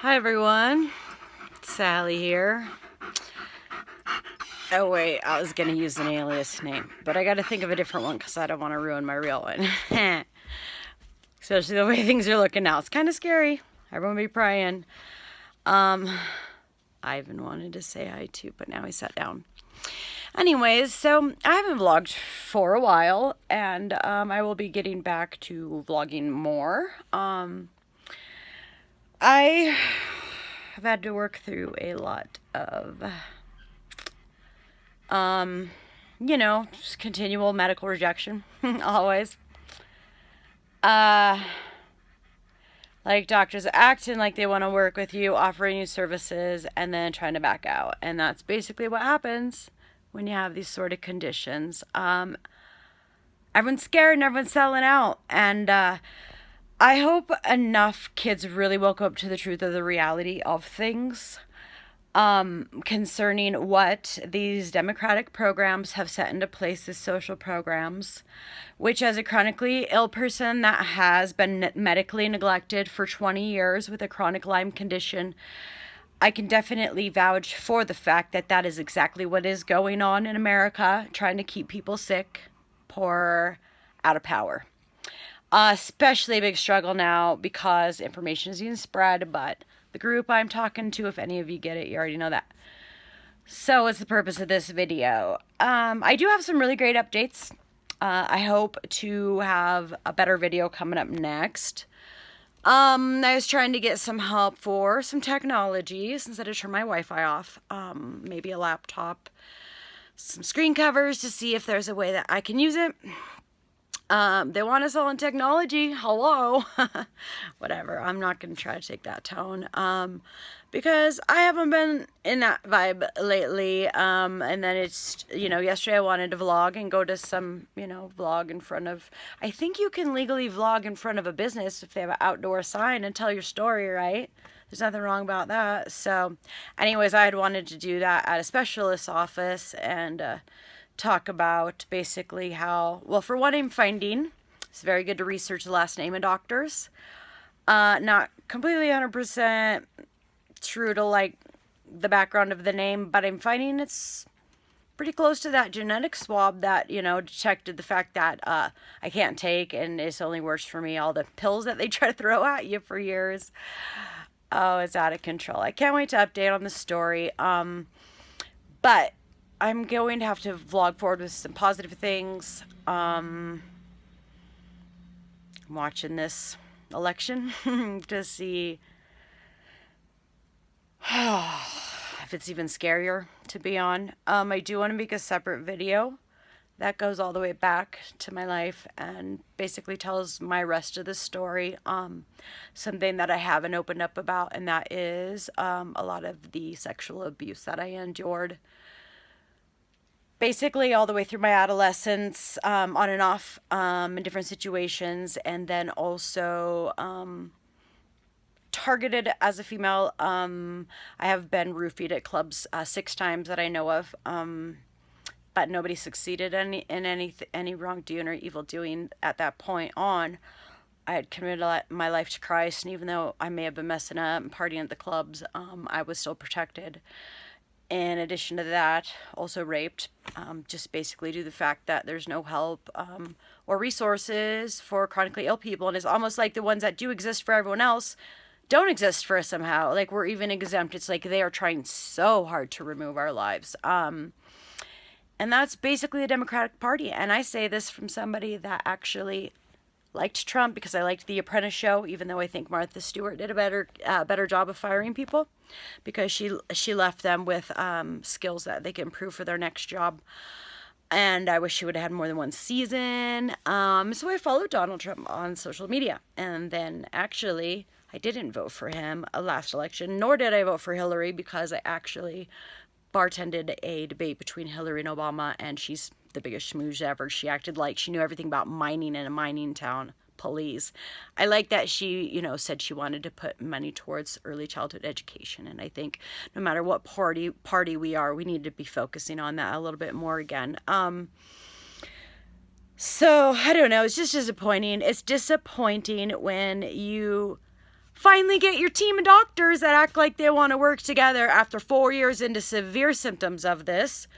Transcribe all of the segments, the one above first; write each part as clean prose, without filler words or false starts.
Hi everyone, Sally here. Oh wait, I was gonna use an alias name, but I gotta think of a different one because I don't want to ruin my real one. Especially the way things are looking now. It's kind of scary. Everyone be praying. Ivan wanted to say hi too, but now he sat down. Anyways, so I haven't vlogged for a while, and I will be getting back to vlogging more. I have had to work through a lot of, just continual medical rejection, always. Like doctors acting like they want to work with you, offering you services, and then trying to back out. And that's basically what happens when you have these sort of conditions. Everyone's scared and everyone's selling out. And I hope enough kids really woke up to the truth of the reality of things concerning what these democratic programs have set into place, as social programs, which as a chronically ill person that has been medically neglected for 20 years with a chronic Lyme condition, I can definitely vouch for the fact that that is exactly what is going on in America, trying to keep people sick, poor, out of power. Especially a big struggle now because information is being spread, but the group I'm talking to, if any of you get it, you already know that. So what's the purpose of this video? I do have some really great updates. I hope to have a better video coming up next. I was trying to get some help for some technology since I had to turn my Wi-Fi off. Maybe a laptop, some screen covers to see if there's a way that I can use it. They want us all in technology. Hello. Whatever. I'm not going to try to take that tone. Because I haven't been in that vibe lately. And then it's, yesterday I wanted to vlog and go to some, vlog in front of, I think you can legally vlog in front of a business if they have an outdoor sign and tell your story, right? There's nothing wrong about that. So anyways, I had wanted to do that at a specialist's office and, talk about basically how, well, for what I'm finding, it's very good to research the last name of doctors. Not completely 100% true to like the background of the name, but I'm finding it's pretty close to that genetic swab that, detected the fact that I can't take, and it's only worse for me, all the pills that they try to throw at you for years. Oh, it's out of control. I can't wait to update on the story. But I'm going to have to vlog forward with some positive things. I'm watching this election to see if it's even scarier to be on. I do want to make a separate video that goes all the way back to my life and basically tells my rest of the story. Something that I haven't opened up about, and that is a lot of the sexual abuse that I endured. Basically all the way through my adolescence, on and off, in different situations, and then also targeted as a female. I have been roofied at clubs 6 times that I know of, but nobody succeeded in any wrongdoing or evil doing at that point on. I had committed my life to Christ, and even though I may have been messing up and partying at the clubs, I was still protected. In addition to that, also raped, just basically due to the fact that there's no help or resources for chronically ill people. And it's almost like the ones that do exist for everyone else don't exist for us somehow. Like we're even exempt. It's like they are trying so hard to remove our lives. And that's basically the Democratic Party. And I say this from somebody that actually liked Trump because I liked The Apprentice show, even though I think Martha Stewart did a better job of firing people because she left them with skills that they can improve for their next job. And I wish she would have had more than one season. So I followed Donald Trump on social media. And then actually, I didn't vote for him last election, nor did I vote for Hillary because I actually bartended a debate between Hillary and Obama, and she's the biggest schmooze ever. She acted like she knew everything about mining in a mining town. Please. I like that she, said she wanted to put money towards early childhood education, and I think no matter what party we are, we need to be focusing on that a little bit more again. So, I don't know, it's just disappointing. It's disappointing when you finally get your team of doctors that act like they want to work together after 4 years into severe symptoms of this.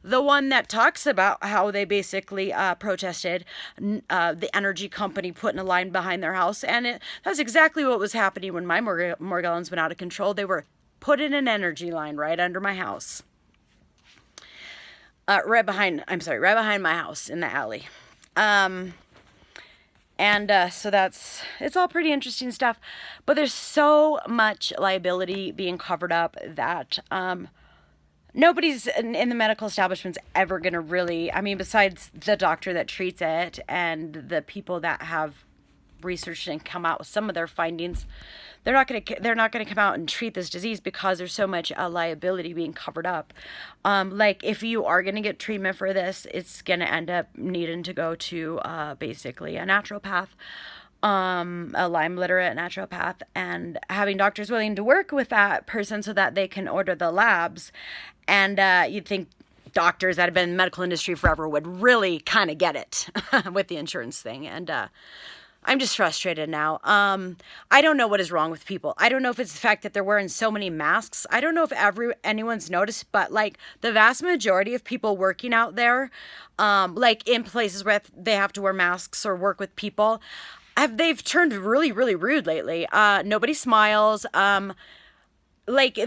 The one that talks about how they basically protested the energy company putting a line behind their house. And that's exactly what was happening when my Morgellons went out of control. They were putting an energy line right under my house. Right behind my house in the alley. So it's all pretty interesting stuff, but there's so much liability being covered up that nobody's in the medical establishment's ever going to really, I mean, besides the doctor that treats it and the people that have researched and come out with some of their findings, they're not going to come out and treat this disease because there's so much liability being covered up. Like if you are going to get treatment for this, it's going to end up needing to go to basically a naturopath, a Lyme literate naturopath, and having doctors willing to work with that person so that they can order the labs. And you'd think doctors that have been in the medical industry forever would really kind of get it with the insurance thing. And I'm just frustrated now. I don't know what is wrong with people. I don't know if it's the fact that they're wearing so many masks. I don't know if anyone's noticed, but like the vast majority of people working out there, like in places where they have to wear masks or work with people, they've turned really, really rude lately. Nobody smiles. Like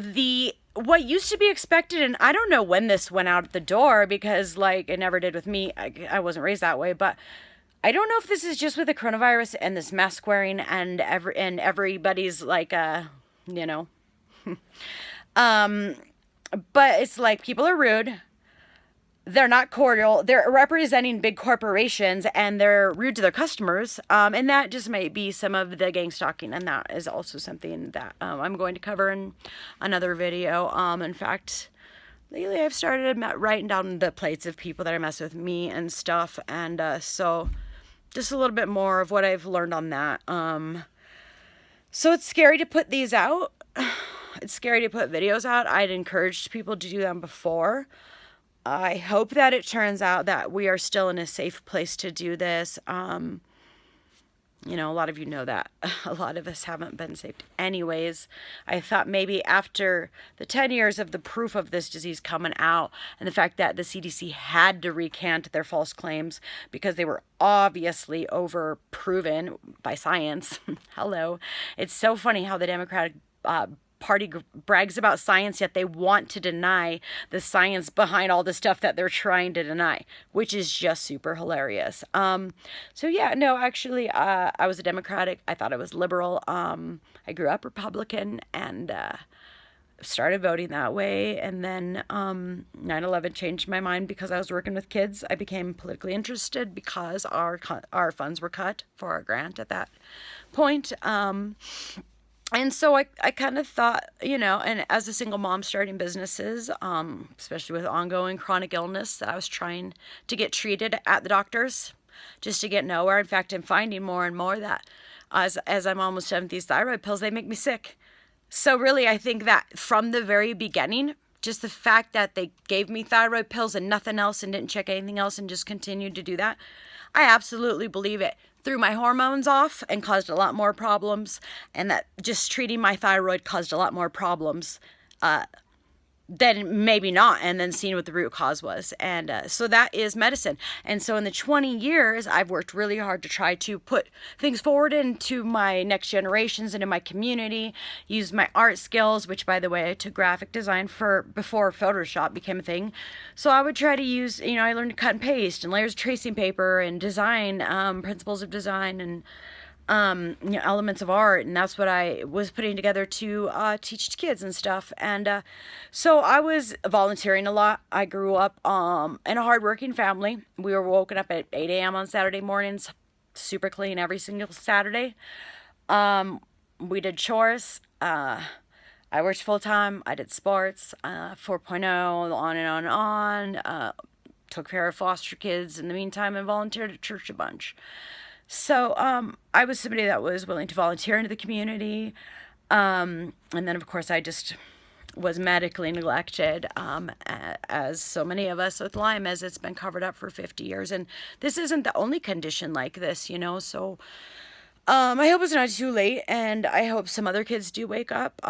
what used to be expected, and I don't know when this went out the door because like it never did with me. I wasn't raised that way, but I don't know if this is just with the coronavirus and this mask wearing and everybody's like, you know, but it's like people are rude. They're not cordial. They're representing big corporations and they're rude to their customers. And that just might be some of the gang stalking. And that is also something that I'm going to cover in another video. In fact, lately I've started writing down the plates of people that are messing with me and stuff. And so just a little bit more of what I've learned on that. So it's scary to put these out. It's scary to put videos out. I'd encouraged people to do them before. I hope that it turns out that we are still in a safe place to do this. You know, a lot of you know that. A lot of us haven't been saved anyways. I thought maybe after the 10 years of the proof of this disease coming out and the fact that the CDC had to recant their false claims because they were obviously overproven by science. Hello. It's so funny how the Democratic Party brags about science, yet they want to deny the science behind all the stuff that they're trying to deny, which is just super hilarious. So yeah, no, actually, I was a Democratic. I thought I was liberal. I grew up Republican and started voting that way. And then 9/11 changed my mind because I was working with kids. I became politically interested because our funds were cut for our grant at that point. And so I kind of thought, you know, and as a single mom starting businesses, especially with ongoing chronic illness, that I was trying to get treated at the doctors just to get nowhere. In fact, I'm finding more and more that as I'm almost done with these thyroid pills, they make me sick. So really, I think that from the very beginning, just the fact that they gave me thyroid pills and nothing else and didn't check anything else and just continued to do that, I absolutely believe it threw my hormones off and caused a lot more problems, and that just treating my thyroid caused a lot more problems then maybe not, and then seeing what the root cause was. And so that is medicine. And so in the 20 years, I've worked really hard to try to put things forward into my next generations and in my community, use my art skills, which by the way, I took graphic design before Photoshop became a thing. So I would try to use, you know, I learned to cut and paste and layers of tracing paper and design, principles of design and you know, elements of art, and that's what I was putting together to teach to kids and stuff. And so I was volunteering a lot. I grew up in a hardworking family. We were woken up at 8 a.m. on Saturday mornings, super clean every single Saturday. We did chores. I worked full time. I did sports, 4.0, on and on and on. Took care of foster kids in the meantime and volunteered at church a bunch. So I was somebody that was willing to volunteer into the community. And then, of course, I just was medically neglected, as so many of us with Lyme, as it's been covered up for 50 years. And this isn't the only condition like this, you know. So I hope it's not too late, and I hope some other kids do wake up.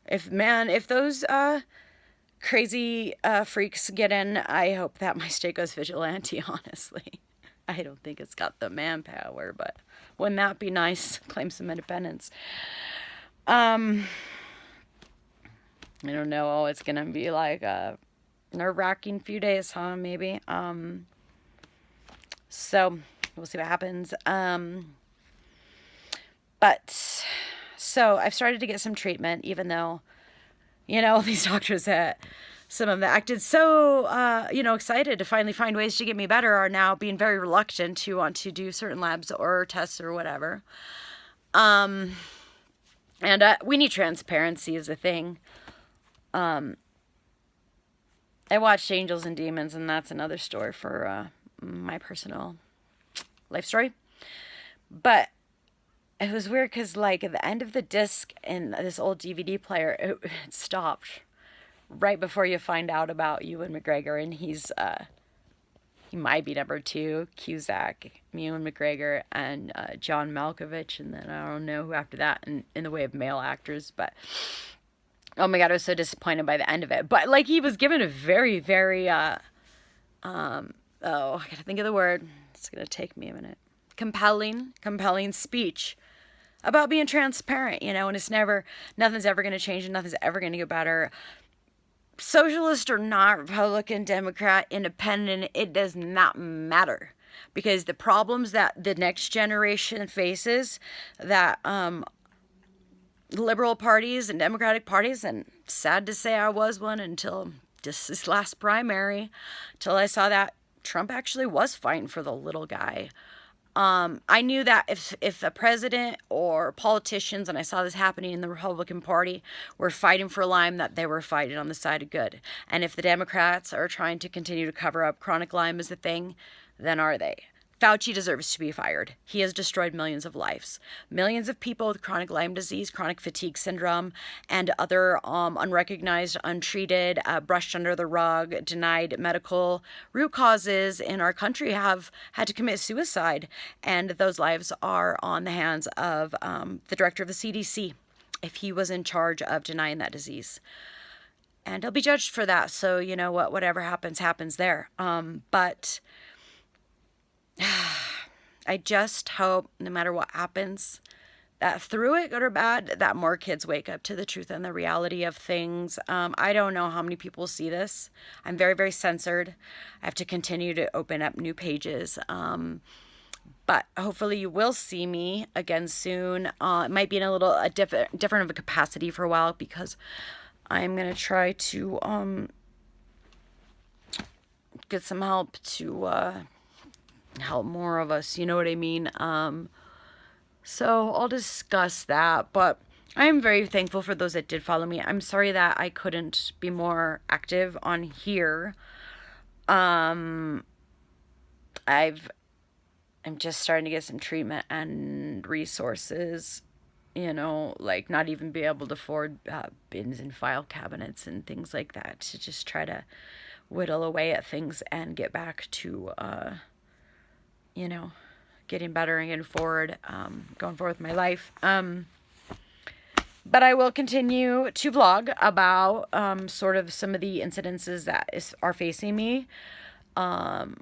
If those crazy freaks get in, I hope that my state goes vigilante, honestly. I don't think it's got the manpower, but wouldn't that be nice? Claim some independence. I don't know. Oh, it's gonna be like a nerve-wracking few days, huh? Maybe. So we'll see what happens. But so I've started to get some treatment, even though, these doctors that some of them acted so, excited to finally find ways to get me better are now being very reluctant to want to do certain labs or tests or whatever. And we need transparency is a thing. I watched Angels and Demons, and that's another story for my personal life story. But it was weird because, like, at the end of the disc in this old DVD player, it stopped right before you find out about Ewan McGregor, and he might be number 2, Cusack, Ewan McGregor, and John Malkovich, and then I don't know who after that in the way of male actors, but oh my God, I was so disappointed by the end of it. But, like, he was given a very, very, I gotta think of the word. It's gonna take me a minute. Compelling speech about being transparent, and it's nothing's ever gonna change and nothing's ever gonna get better. Socialist or not, Republican, Democrat, Independent, it does not matter. Because the problems that the next generation faces, that liberal parties and Democratic parties, and sad to say I was one until just this last primary, till I saw that Trump actually was fighting for the little guy. I knew that if the president or politicians, and I saw this happening in the Republican Party, were fighting for Lyme, that they were fighting on the side of good. And if the Democrats are trying to continue to cover up chronic Lyme as a thing, then are they? Fauci deserves to be fired. He has destroyed millions of lives. Millions of people with chronic Lyme disease, chronic fatigue syndrome, and other unrecognized, untreated, brushed under the rug, denied medical root causes in our country have had to commit suicide. And those lives are on the hands of the director of the CDC, if he was in charge of denying that disease. And he'll be judged for that. So, you know what, whatever happens, happens there. But I just hope, no matter what happens, that through it, good or bad, that more kids wake up to the truth and the reality of things. I don't know how many people see this. I'm very, very censored. I have to continue to open up new pages. But hopefully you will see me again soon. It might be in a different of a capacity for a while, because I'm going to try to get some help to help more of us, you know what I mean? So I'll discuss that, but I am very thankful for those that did follow me. I'm sorry that I couldn't be more active on here. I'm just starting to get some treatment and resources, like not even be able to afford bins and file cabinets and things like that, to just try to whittle away at things and get back to getting better and getting forward, going forward with my life. But I will continue to vlog about sort of some of the incidences that are facing me.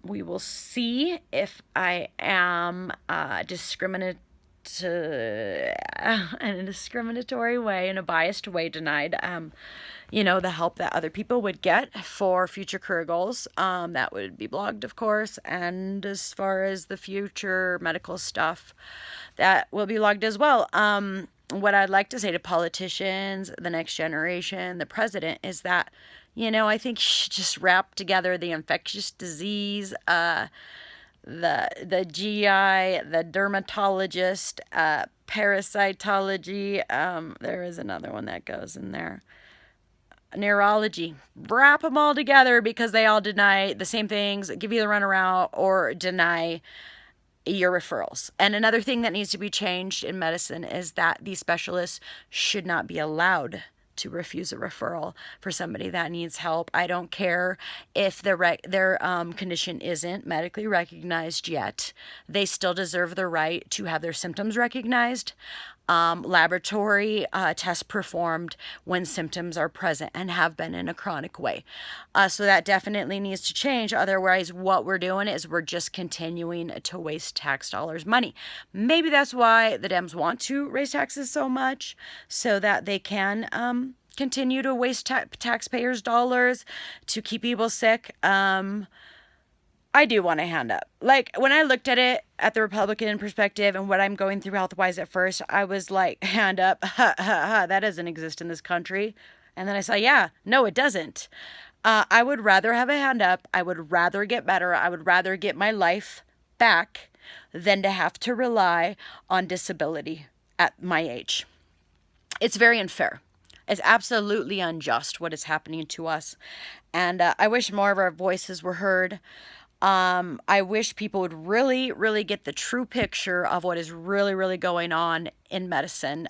We will see if I am in a discriminatory way, in a biased way, denied the help that other people would get for future career goals. That would be blogged, of course. And as far as the future medical stuff, that will be logged as well. What I'd like to say to politicians, the next generation, the president, is that, I think you should just wrap together the infectious disease, the GI, the dermatologist, parasitology. There is another one that goes in there. Neurology. Wrap them all together, because they all deny the same things, give you the runaround, or deny your referrals. And another thing that needs to be changed in medicine is that these specialists should not be allowed to refuse a referral for somebody that needs help. I don't care if their condition isn't medically recognized yet. They still deserve the right to have their symptoms recognized, laboratory tests performed when symptoms are present and have been in a chronic way. So that definitely needs to change. Otherwise, what we're doing is we're just continuing to waste tax dollars money. Maybe that's why the Dems want to raise taxes so much, so that they can continue to waste taxpayers' dollars to keep people sick. I do want a hand up. Like, when I looked at it at the Republican perspective and what I'm going through health-wise at first, I was like, hand up, that doesn't exist in this country. And then I saw, yeah, no, it doesn't. I would rather have a hand up. I would rather get better. I would rather get my life back than to have to rely on disability at my age. It's very unfair. It's absolutely unjust what is happening to us. And I wish more of our voices were heard. I wish people would really, really get the true picture of what is really, really going on in medicine.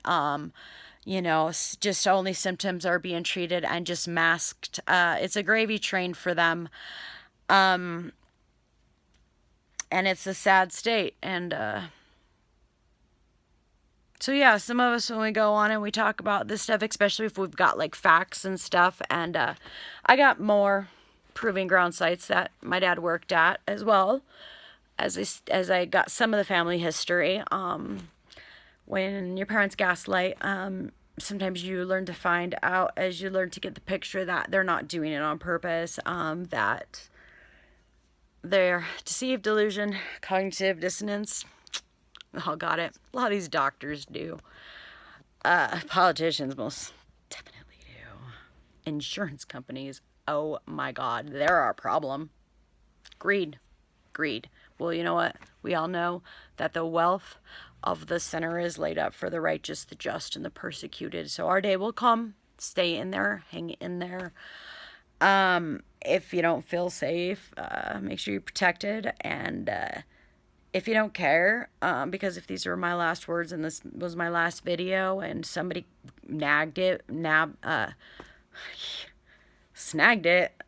Just only symptoms are being treated and just masked. It's a gravy train for them. And it's a sad state. And, so yeah, some of us, when we go on and we talk about this stuff, especially if we've got like facts and stuff, and, I got more proving ground sites that my dad worked at, as well as I got some of the family history. When your parents gaslight, sometimes you learn to find out as you learn to get the picture that they're not doing it on purpose, that they're deceived, delusion, cognitive dissonance. Oh, got it. A lot of these doctors do. Politicians most definitely do. Insurance companies, oh my God, they're our problem. Greed. Well, you know what? We all know that the wealth of the sinner is laid up for the righteous, the just, and the persecuted. So our day will come. Stay in there. Hang in there. If you don't feel safe, make sure you're protected. And if you don't care, because if these were my last words and this was my last video and somebody snagged it,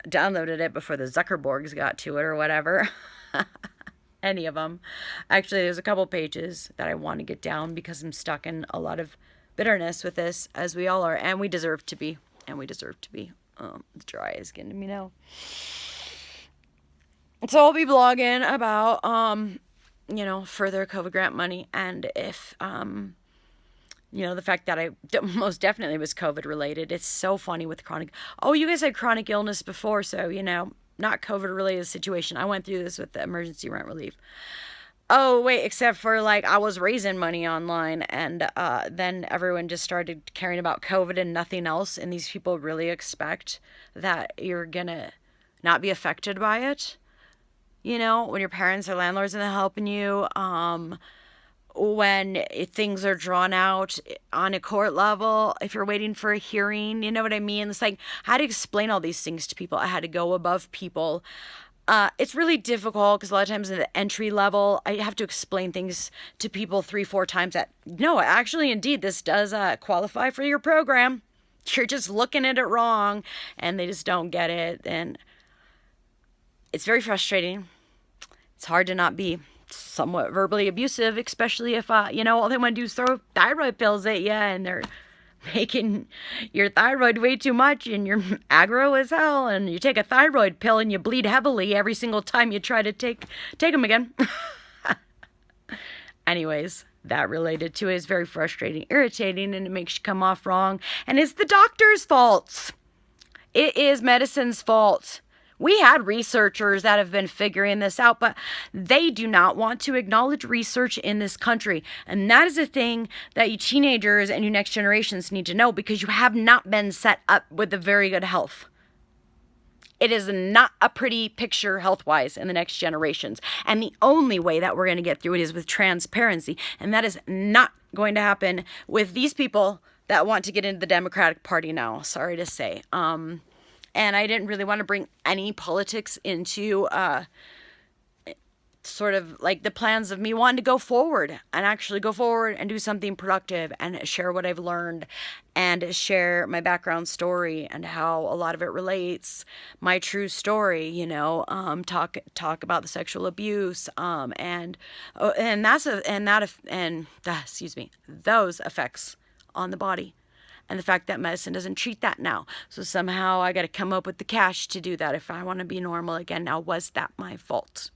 downloaded it before the Zuckerbergs got to it or whatever. Any of them. Actually, there's a couple pages that I want to get down because I'm stuck in a lot of bitterness with this, as we all are, and we deserve to be. The dry is getting to me now. So I'll be blogging about, further COVID grant money, and if, the fact that I most definitely was COVID related. It's so funny with chronic. Oh, you guys had chronic illness before, so, not COVID related situation. I went through this with the emergency rent relief. Oh, wait, except for, I was raising money online, and then everyone just started caring about COVID and nothing else, and these people really expect that you're gonna not be affected by it. When your parents are landlords and they're helping you, when things are drawn out on a court level, if you're waiting for a hearing, you know what I mean? It's like, I had to explain all these things to people. I had to go above people. It's really difficult because a lot of times in the entry level, I have to explain things to people 3-4 times that, no, actually, indeed, this does qualify for your program. You're just looking at it wrong, and they just don't get it. And it's very frustrating. It's hard to not be somewhat verbally abusive, especially if, all they want to do is throw thyroid pills at you, and they're making your thyroid way too much, and you're aggro as hell, and you take a thyroid pill and you bleed heavily every single time you try to take them again. Anyways, that related to it is very frustrating, irritating, and it makes you come off wrong, and it's the doctor's fault. It is medicine's fault. We had researchers that have been figuring this out, but they do not want to acknowledge research in this country. And that is a thing that you teenagers and you next generations need to know, because you have not been set up with a very good health. It is not a pretty picture health-wise in the next generations. And the only way that we're going to get through it is with transparency. And that is not going to happen with these people that want to get into the Democratic Party now, sorry to say. And I didn't really want to bring any politics into sort of like the plans of me wanting to go forward and actually go forward and do something productive and share what I've learned and share my background story and how a lot of it relates, my true story, you know, talk about the sexual abuse, excuse me, those effects on the body. And the fact that medicine doesn't treat that now. So somehow I got to come up with the cash to do that if I want to be normal again. Now, was that my fault?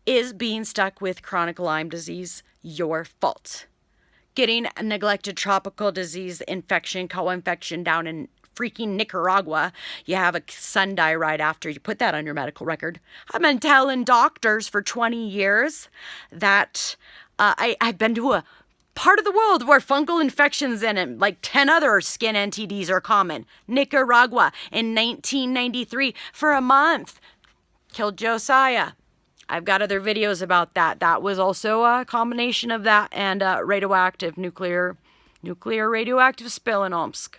Is being stuck with chronic Lyme disease your fault? Getting a neglected tropical disease infection, co-infection down in freaking Nicaragua, you have a son die right after. You put that on your medical record. I've been telling doctors for 20 years that I've been to a part of the world where fungal infections and like 10 other skin NTDs are common. Nicaragua in 1993 for a month. Killed Josiah. I've got other videos about that. That was also a combination of that and nuclear radioactive spill in Omsk.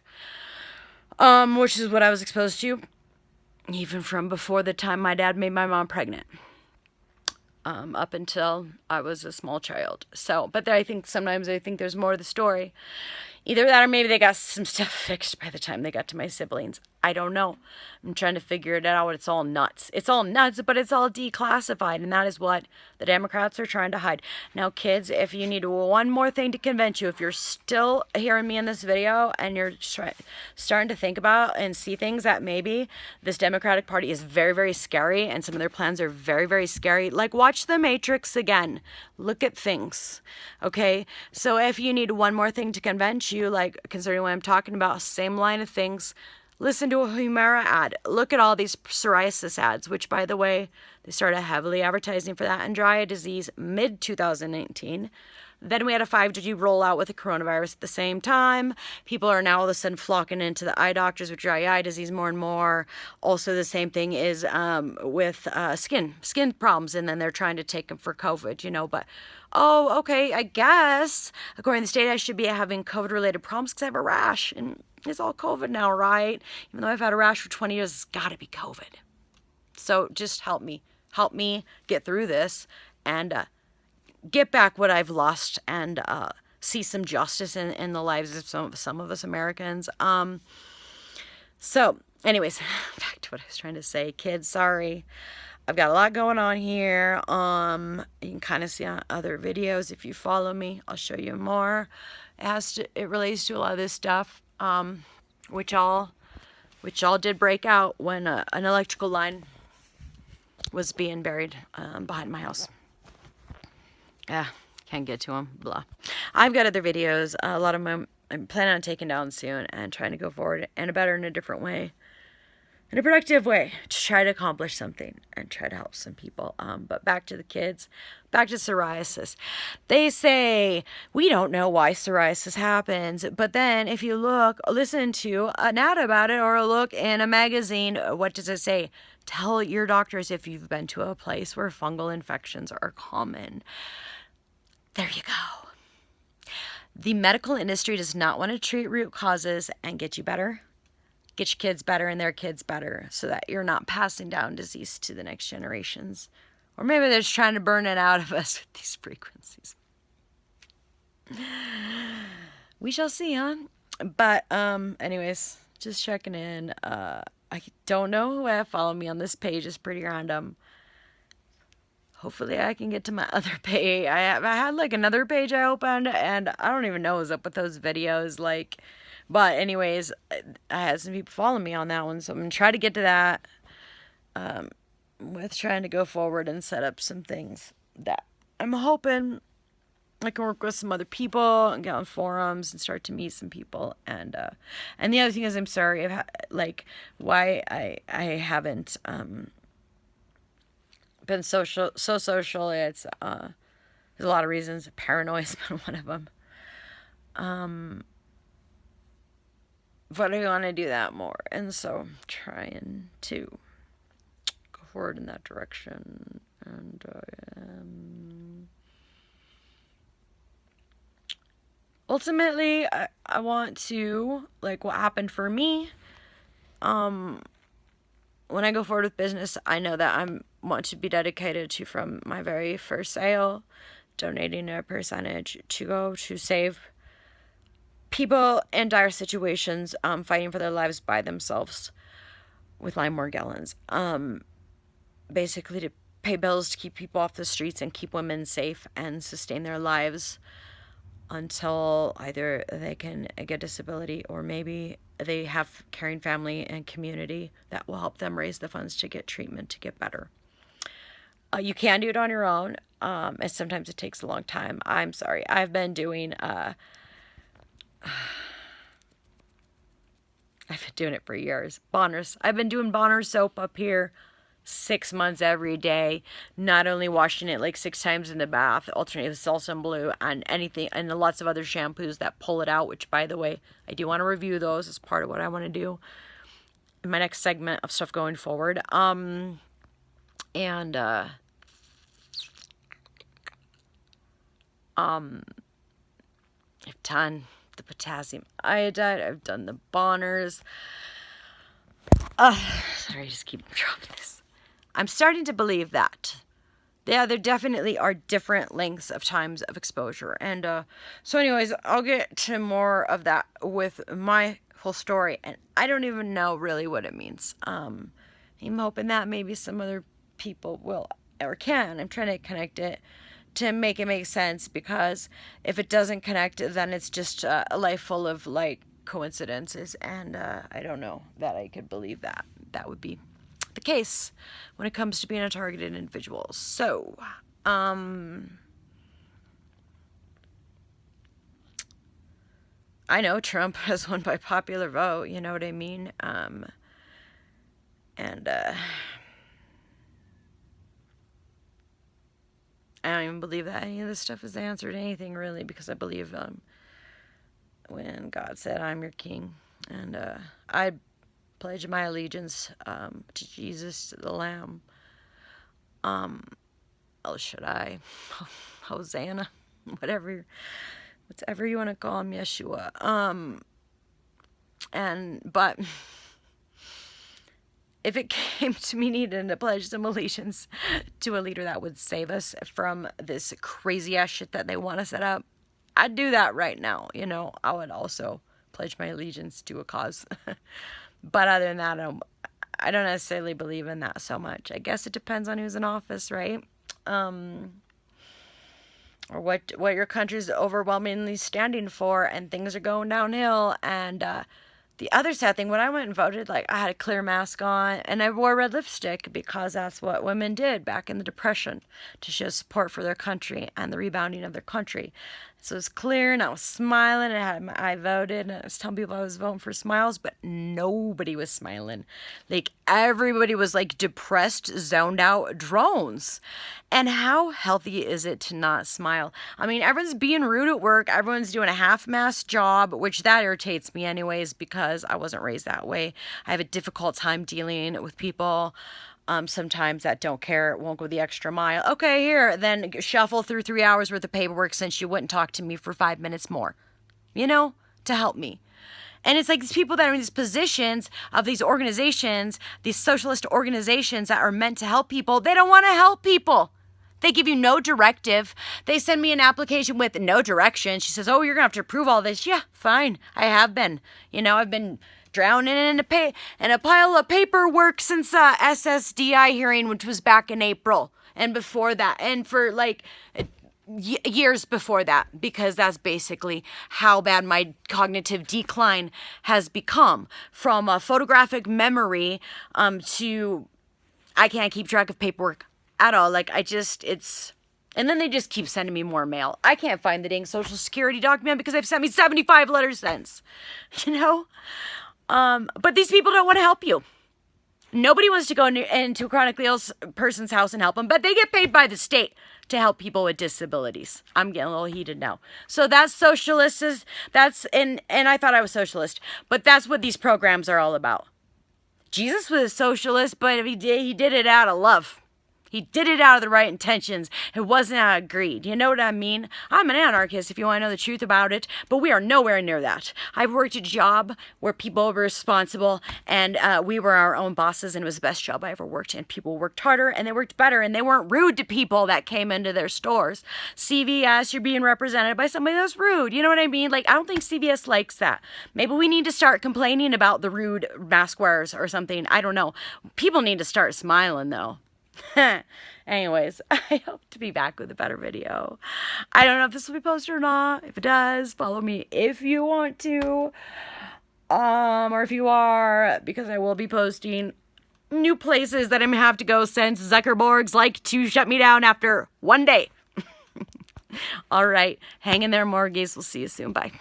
Which is what I was exposed to even from before the time my dad made my mom pregnant. Up until I was a small child. So, but I think sometimes there's more to the story. Either that or maybe they got some stuff fixed by the time they got to my siblings. I don't know. I'm trying to figure it out. It's all nuts. It's all nuts, but it's all declassified, and that is what the Democrats are trying to hide. Now, kids, if you need one more thing to convince you, if you're still hearing me in this video and you're starting to think about and see things that maybe this Democratic Party is very, very scary and some of their plans are very, very scary, like watch The Matrix again. Look at things, okay? So if you need one more thing to convince you, like considering what I'm talking about, same line of things, listen to a Humira ad. Look at all these psoriasis ads, which, by the way, they started heavily advertising for that and dry eye disease mid-2019. Then we had a 5G rollout with the coronavirus at the same time. People are now all of a sudden flocking into the eye doctors with dry eye disease more and more. Also, the same thing is with skin problems, and then they're trying to take them for COVID, you know. But, oh, okay, I guess, according to the state, I should be having COVID-related problems because I have a rash, and it's all COVID now, right? Even though I've had a rash for 20 years, it's got to be COVID. So just help me get through this and get back what I've lost and see some justice in the lives of some of us Americans. So anyways, back to what I was trying to say. Kids, sorry. I've got a lot going on here. You can kind of see on other videos if you follow me. I'll show you more. It relates to a lot of this stuff, which all did break out when an electrical line was being buried behind my house. Can't get to them, blah. I've got other videos, a lot of them I'm planning on taking down soon and trying to go forward in a different way, in a productive way, to try to accomplish something and try to help some people. But back to the kids, back to psoriasis. They say, we don't know why psoriasis happens, but then if you listen to an ad about it or look in a magazine, what does it say? Tell your doctors if you've been to a place where fungal infections are common. There you go. The medical industry does not want to treat root causes and get you better. Get your kids better and their kids better so that you're not passing down disease to the next generations. Or maybe they're just trying to burn it out of us with these frequencies. We shall see, huh? But anyways, just checking in. I don't know who follow me on this page. It's pretty random. Hopefully I can get to my other page. I had like another page I opened and I don't even know what's up with those videos. But anyways, I had some people follow me on that one. So I'm going to try to get to that with trying to go forward and set up some things that I'm hoping I can work with some other people and get on forums and start to meet some people. And the other thing is, I'm sorry, why I haven't been so social. It's there's a lot of reasons. Paranoia's been one of them. But I want to do that more, and so I'm trying to go forward in that direction. And ultimately, I want to, like what happened for me, when I go forward with business, I know that want to be dedicated to from my very first sale, donating a percentage to go to save people in dire situations, fighting for their lives by themselves with Lyme Morgellons. Basically to pay bills to keep people off the streets and keep women safe and sustain their lives until either they can get disability or maybe they have caring family and community that will help them raise the funds to get treatment to get better. You can do it on your own, and sometimes it takes a long time. I'm sorry. I've been doing it for years. Bonner's. I've been doing Bonner's soap up here 6 months every day, not only washing it like 6 times in the bath, alternating with salsa and blue and anything, and lots of other shampoos that pull it out, which, by the way, I do want to review those as part of what I want to do in my next segment of stuff going forward. I've done the potassium iodide, I've done the Bonner's. Sorry, I just keep dropping this. I'm starting to believe that. Yeah, there definitely are different lengths of times of exposure. And so anyways, I'll get to more of that with my whole story. And I don't even know really what it means. I'm hoping that maybe some other people will or can. I'm trying to connect it to make it make sense, because if it doesn't connect, then it's just a life full of like coincidences. And I don't know that I could believe that would be the case when it comes to being a targeted individual. So I know Trump has won by popular vote, you know what I mean? I don't even believe that any of this stuff is the answer to anything, really, because I believe when God said, "I'm your king," and I pledge my allegiance to Jesus, to the Lamb, El Shaddai, Hosanna, whatever you want to call him, Yeshua. But if it came to me needing to pledge some allegiance to a leader that would save us from this crazy ass shit that they want to set up, I'd do that right now. You know, I would also pledge my allegiance to a cause. But other than that, I don't necessarily believe in that so much. I guess it depends on who's in office, right? Or what your country's overwhelmingly standing for, and things are going downhill. And the other sad thing, when I went and voted, like, I had a clear mask on and I wore red lipstick because that's what women did back in the Depression to show support for their country and the rebounding of their country. So it was clear, and I was smiling, and I voted, and I was telling people I was voting for smiles, but nobody was smiling. Like, everybody was like depressed, zoned out drones. And how healthy is it to not smile? I mean, everyone's being rude at work. Everyone's doing a half-mast job, which that irritates me anyways, because I wasn't raised that way. I have a difficult time dealing with people sometimes that don't care, won't go the extra mile. Okay, here, then shuffle through 3 hours worth of paperwork since you wouldn't talk to me for 5 minutes more, you know, to help me. And it's like these people that are in these positions of these organizations, these socialist organizations that are meant to help people, they don't want to help people. They give you no directive. They send me an application with no direction. She says, "Oh, you're going to have to approve all this." Yeah, fine. I have been. You know, I've been drowning in a pile of paperwork since SSDI hearing, which was back in April, and before that, and for like years before that, because that's basically how bad my cognitive decline has become, from a photographic memory to I can't keep track of paperwork at all. Like, and then they just keep sending me more mail. I can't find the dang Social Security document because they've sent me 75 letters since, you know? But these people don't want to help you. Nobody wants to go into a chronically ill person's house and help them, but they get paid by the state to help people with disabilities. I'm getting a little heated now. So that's socialist. And I thought I was socialist, but that's what these programs are all about. Jesus was a socialist, but he did it out of love. He did it out of the right intentions. It wasn't out of greed. You know what I mean? I'm an anarchist if you want to know the truth about it, but we are nowhere near that. I've worked a job where people were responsible and we were our own bosses, and it was the best job I ever worked in. People worked harder and they worked better, and they weren't rude to people that came into their stores. CVS, you're being represented by somebody that's rude. You know what I mean? Like, I don't think CVS likes that. Maybe we need to start complaining about the rude mask wearers or something. I don't know. People need to start smiling though. Anyways, I hope to be back with a better video. I don't know if this will be posted or not. If it does, follow me if you want to. Or if you are, because I will be posting new places that I'm gonna have to go since Zuckerberg's like to shut me down after one day. All right, hang in there, Morgies. We'll see you soon. Bye.